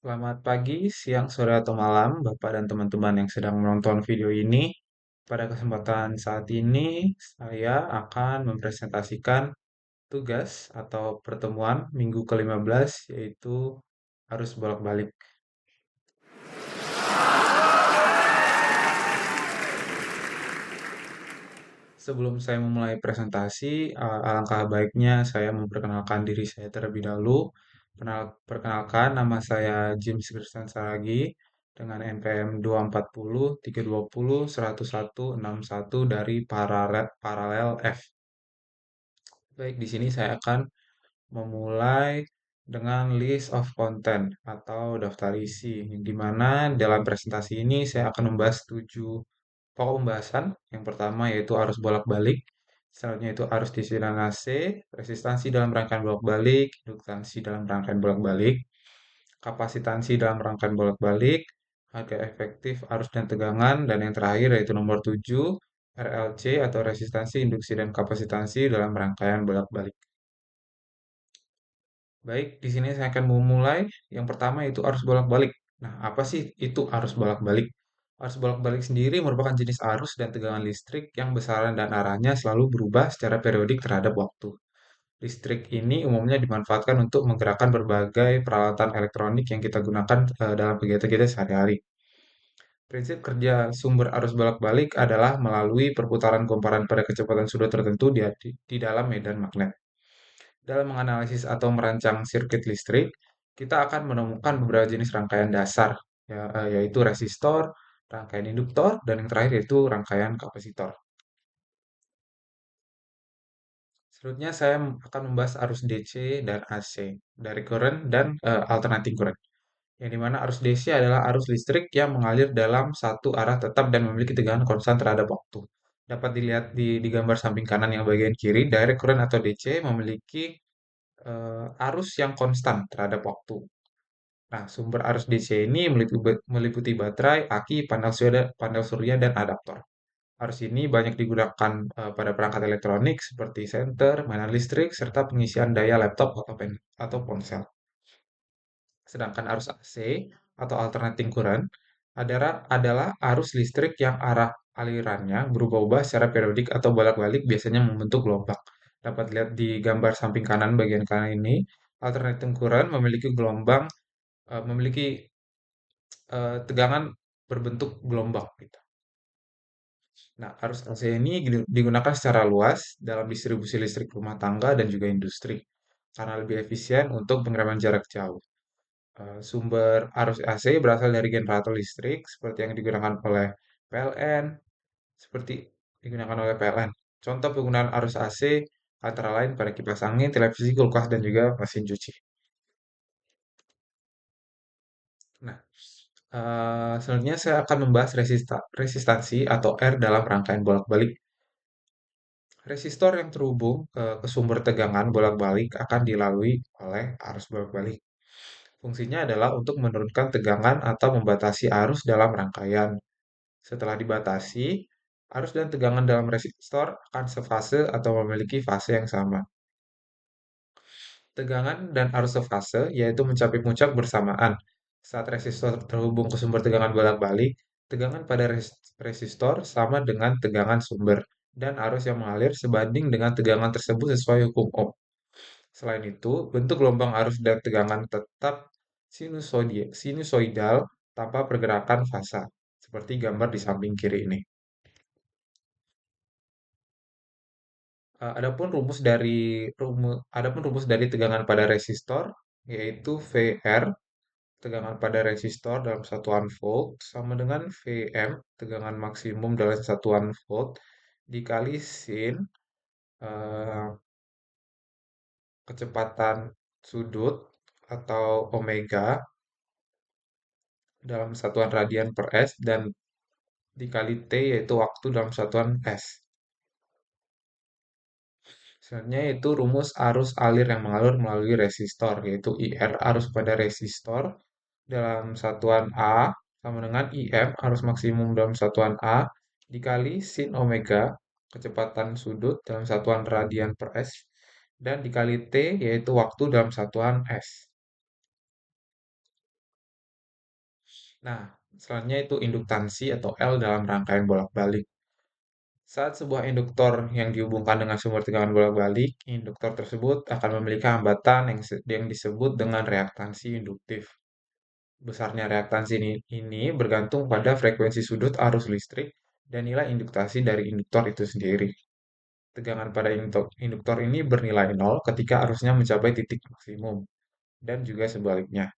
Selamat pagi, siang, sore, atau malam, Bapak dan teman-teman yang sedang menonton video ini. Pada kesempatan saat ini, saya akan mempresentasikan tugas atau pertemuan minggu ke-15, yaitu arus bolak-balik. Sebelum saya memulai presentasi, alangkah baiknya saya memperkenalkan diri saya terlebih dahulu. Perkenalkan, nama saya James Christian Saragi dengan NPM 240 320 10161 dari Paralel F. Baik, di sini saya akan memulai dengan list of content atau daftar isi, di mana dalam presentasi ini saya akan membahas 7 pokok pembahasan. Yang pertama yaitu arus bolak-balik, selanjutnya itu arus DC dan AC, resistansi dalam rangkaian bolak-balik, induktansi dalam rangkaian bolak-balik, kapasitansi dalam rangkaian bolak-balik, harga efektif arus dan tegangan, dan yang terakhir yaitu nomor 7, RLC atau resistansi, induksi, dan kapasitansi dalam rangkaian bolak-balik. Baik, di sini saya akan memulai. Yang pertama itu arus bolak-balik. Nah, apa sih itu arus bolak-balik? Arus bolak-balik sendiri merupakan jenis arus dan tegangan listrik yang besaran dan arahnya selalu berubah secara periodik terhadap waktu. Listrik ini umumnya dimanfaatkan untuk menggerakkan berbagai peralatan elektronik yang kita gunakan dalam kegiatan kita sehari-hari. Prinsip kerja sumber arus bolak-balik adalah melalui perputaran komparan pada kecepatan sudut tertentu di dalam medan magnet. Dalam menganalisis atau merancang sirkuit listrik, kita akan menemukan beberapa jenis rangkaian dasar, yaitu resistor, rangkaian induktor, dan yang terakhir yaitu rangkaian kapasitor. Selanjutnya saya akan membahas arus DC dan AC, dari current dan alternating current. Yang dimana arus DC adalah arus listrik yang mengalir dalam satu arah tetap dan memiliki tegangan konstan terhadap waktu. Dapat dilihat di gambar samping kanan yang bagian kiri, direct current atau DC memiliki arus yang konstan terhadap waktu. Nah, sumber arus DC ini meliputi baterai, aki, panel surya, dan adaptor. Arus ini banyak digunakan pada perangkat elektronik seperti senter, mainan listrik, serta pengisian daya laptop atau ponsel. Sedangkan arus AC atau alternating current adalah arus listrik yang arah alirannya berubah-ubah secara periodik atau bolak-balik, biasanya membentuk gelombang. Dapat lihat di gambar samping kanan bagian kanan ini, alternating current memiliki tegangan berbentuk gelombang gitu. Nah, arus AC ini digunakan secara luas dalam distribusi listrik rumah tangga dan juga industri karena lebih efisien untuk pengiriman jarak jauh. Sumber arus AC berasal dari generator listrik seperti digunakan oleh PLN. Contoh penggunaan arus AC antara lain pada kipas angin, televisi, kulkas, dan juga mesin cuci. Nah, selanjutnya saya akan membahas resistansi atau R dalam rangkaian bolak-balik. Resistor yang terhubung ke sumber tegangan bolak-balik akan dilalui oleh arus bolak-balik. Fungsinya adalah untuk menurunkan tegangan atau membatasi arus dalam rangkaian. Setelah dibatasi, arus dan tegangan dalam resistor akan sefase atau memiliki fase yang sama. Tegangan dan arus sefase yaitu mencapai puncak bersamaan. Saat resistor terhubung ke sumber tegangan bolak-balik, tegangan pada resistor sama dengan tegangan sumber, dan arus yang mengalir sebanding dengan tegangan tersebut sesuai hukum Ohm. Selain itu, bentuk gelombang arus dan tegangan tetap sinusoidal tanpa pergerakan fasa, seperti gambar di samping kiri ini. Adapun rumus dari tegangan pada resistor yaitu VR, tegangan pada resistor dalam satuan volt, sama dengan Vm, tegangan maksimum dalam satuan volt, dikali sin eh, kecepatan sudut atau omega dalam satuan radian per S, dan dikali T yaitu waktu dalam satuan S. Sebenarnya itu rumus arus alir yang mengalir melalui resistor, yaitu IR arus pada resistor dalam satuan A sama dengan IM arus maksimum dalam satuan A dikali sin omega kecepatan sudut dalam satuan radian per S, dan dikali T yaitu waktu dalam satuan S. Nah, selanjutnya itu induktansi atau L dalam rangkaian bolak-balik. Saat sebuah induktor yang dihubungkan dengan sumber tegangan bolak-balik, induktor tersebut akan memiliki hambatan yang disebut dengan reaktansi induktif. Besarnya reaktansi ini bergantung pada frekuensi sudut arus listrik dan nilai induktasi dari induktor itu sendiri. Tegangan pada induktor ini bernilai nol ketika arusnya mencapai titik maksimum, dan juga sebaliknya.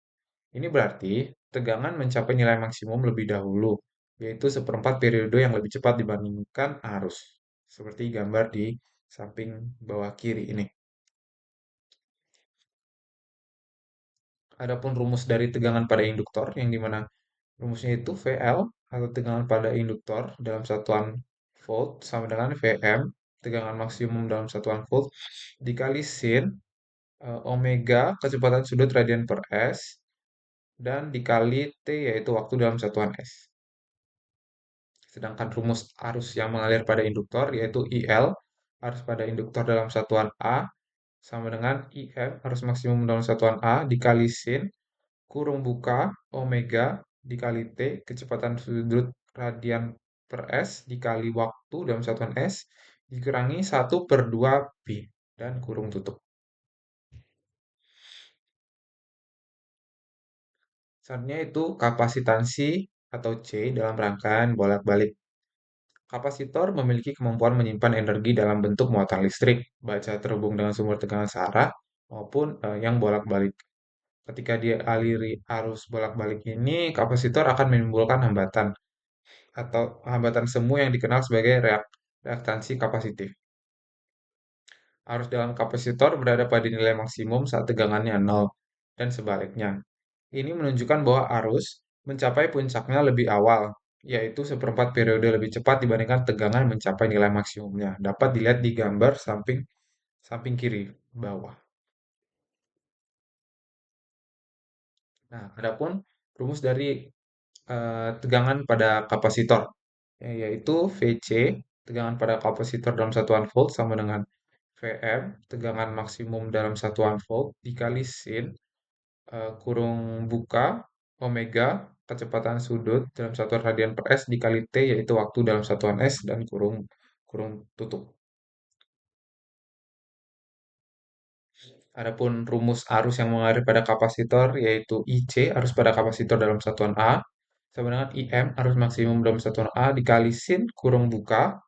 Ini berarti tegangan mencapai nilai maksimum lebih dahulu, yaitu seperempat periode yang lebih cepat dibandingkan arus. Seperti gambar di samping bawah kiri ini. Adapun rumus dari tegangan pada induktor, yang dimana rumusnya itu VL atau tegangan pada induktor dalam satuan volt sama dengan Vm, tegangan maksimum dalam satuan volt, dikali sin omega kecepatan sudut radian per S, dan dikali T yaitu waktu dalam satuan S. Sedangkan rumus arus yang mengalir pada induktor yaitu IL, arus pada induktor dalam satuan A, sama dengan IM, arus maksimum dalam satuan A, dikali sin, kurung buka, omega, dikali T, kecepatan sudut radian per S, dikali waktu dalam satuan S, dikurangi 1/2 pi, dan kurung tutup. Selanjutnya itu kapasitansi atau C dalam rangkaian bolak-balik. Kapasitor memiliki kemampuan menyimpan energi dalam bentuk muatan listrik, baik terhubung dengan sumber tegangan searah maupun yang bolak-balik. Ketika dia aliri arus bolak-balik ini, kapasitor akan menimbulkan hambatan atau hambatan semu yang dikenal sebagai reaktansi kapasitif. Arus dalam kapasitor berada pada nilai maksimum saat tegangannya nol dan sebaliknya. Ini menunjukkan bahwa arus mencapai puncaknya lebih awal, yaitu seperempat periode lebih cepat dibandingkan tegangan mencapai nilai maksimumnya. Dapat dilihat di gambar samping samping kiri bawah. Nah, adapun rumus dari tegangan pada kapasitor, yaitu VC, tegangan pada kapasitor dalam satuan volt sama dengan Vm, tegangan maksimum dalam satuan volt, dikali sin, kurung buka, omega, kecepatan sudut dalam satuan radian per S, dikali T, yaitu waktu dalam satuan S, dan kurung kurung tutup. Adapun rumus arus yang mengalir pada kapasitor yaitu IC, arus pada kapasitor dalam satuan A, sama dengan IM, arus maksimum dalam satuan A, dikali sin kurung buka,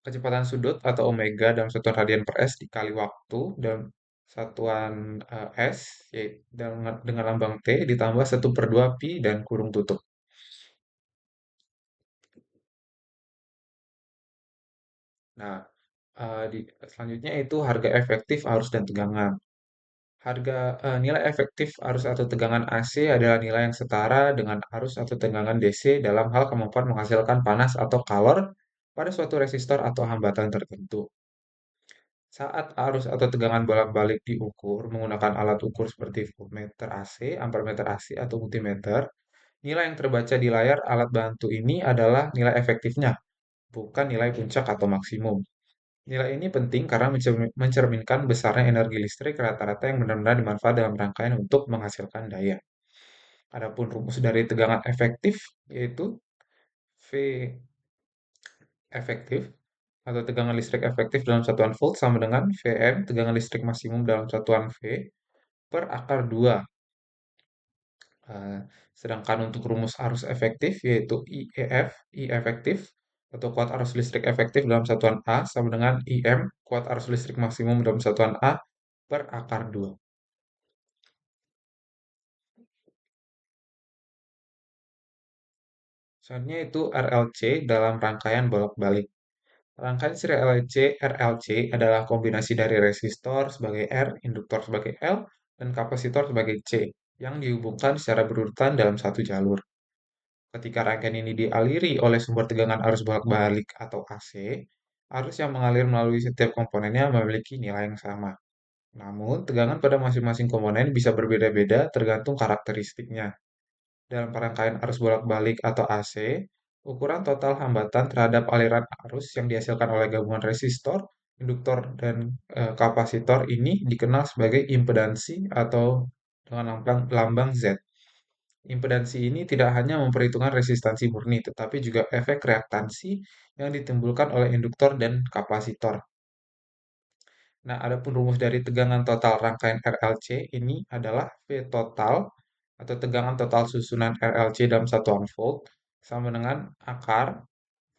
kecepatan sudut atau omega dalam satuan radian per S, dikali waktu dalam satuan S, yaitu dengan lambang T, ditambah 1/2 pi dan kurung tutup. Nah, selanjutnya itu harga efektif arus dan tegangan. Nilai efektif arus atau tegangan AC adalah nilai yang setara dengan arus atau tegangan DC dalam hal kemampuan menghasilkan panas atau kalor pada suatu resistor atau hambatan tertentu. Saat arus atau tegangan bolak-balik diukur menggunakan alat ukur seperti voltmeter AC, ampermeter AC, atau multimeter, nilai yang terbaca di layar alat bantu ini adalah nilai efektifnya, bukan nilai puncak atau maksimum. Nilai ini penting karena mencerminkan besarnya energi listrik rata-rata yang benar-benar dimanfaatkan dalam rangkaian untuk menghasilkan daya. Adapun rumus dari tegangan efektif yaitu V efektif atau tegangan listrik efektif dalam satuan volt sama dengan Vm, tegangan listrik maksimum dalam satuan V per akar 2. Eh, Sedangkan untuk rumus arus efektif yaitu IEF, I efektif atau kuat arus listrik efektif dalam satuan A sama dengan IM, kuat arus listrik maksimum dalam satuan A per akar 2. Selanjutnya itu RLC dalam rangkaian bolak-balik. Rangkaian seri RLC adalah kombinasi dari resistor sebagai R, induktor sebagai L, dan kapasitor sebagai C, yang dihubungkan secara berurutan dalam satu jalur. Ketika rangkaian ini dialiri oleh sumber tegangan arus bolak-balik atau AC, arus yang mengalir melalui setiap komponennya memiliki nilai yang sama. Namun, tegangan pada masing-masing komponen bisa berbeda-beda tergantung karakteristiknya. Dalam rangkaian arus bolak-balik atau AC, ukuran total hambatan terhadap aliran arus yang dihasilkan oleh gabungan resistor, induktor, dan kapasitor ini dikenal sebagai impedansi atau dengan lambang Z. Impedansi ini tidak hanya memperhitungkan resistansi murni, tetapi juga efek reaktansi yang ditimbulkan oleh induktor dan kapasitor. Nah, adapun rumus dari tegangan total rangkaian RLC ini adalah V total atau tegangan total susunan RLC dalam satuan volt sama dengan akar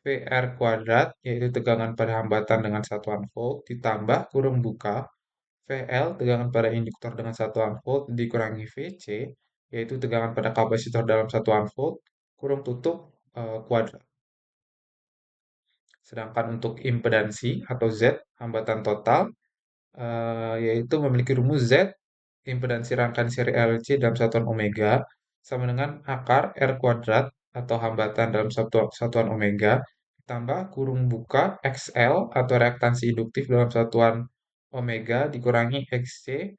VR kuadrat, yaitu tegangan pada hambatan dengan satuan volt, ditambah kurung buka VL, tegangan pada induktor dengan satuan volt, dikurangi VC, yaitu tegangan pada kapasitor dalam satuan volt, kurung tutup kuadrat. Sedangkan untuk impedansi atau Z, hambatan total, yaitu memiliki rumus Z, impedansi rangkaian seri RLC dalam satuan omega, sama dengan akar R kuadrat atau hambatan dalam satuan omega, ditambah kurung buka XL atau reaktansi induktif dalam satuan omega dikurangi XC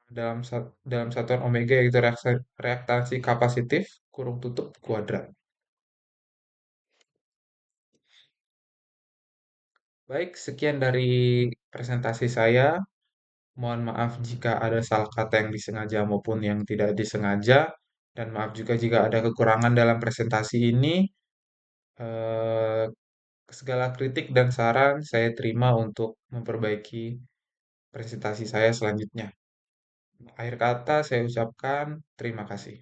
dalam satuan omega, yaitu reaktansi kapasitif kurung tutup kuadrat. Baik, sekian dari presentasi saya. Mohon maaf jika ada salah kata yang disengaja maupun yang tidak disengaja, dan maaf juga jika ada kekurangan dalam presentasi ini. Eh, Segala kritik dan saran saya terima untuk memperbaiki presentasi saya selanjutnya. Akhir kata saya ucapkan terima kasih.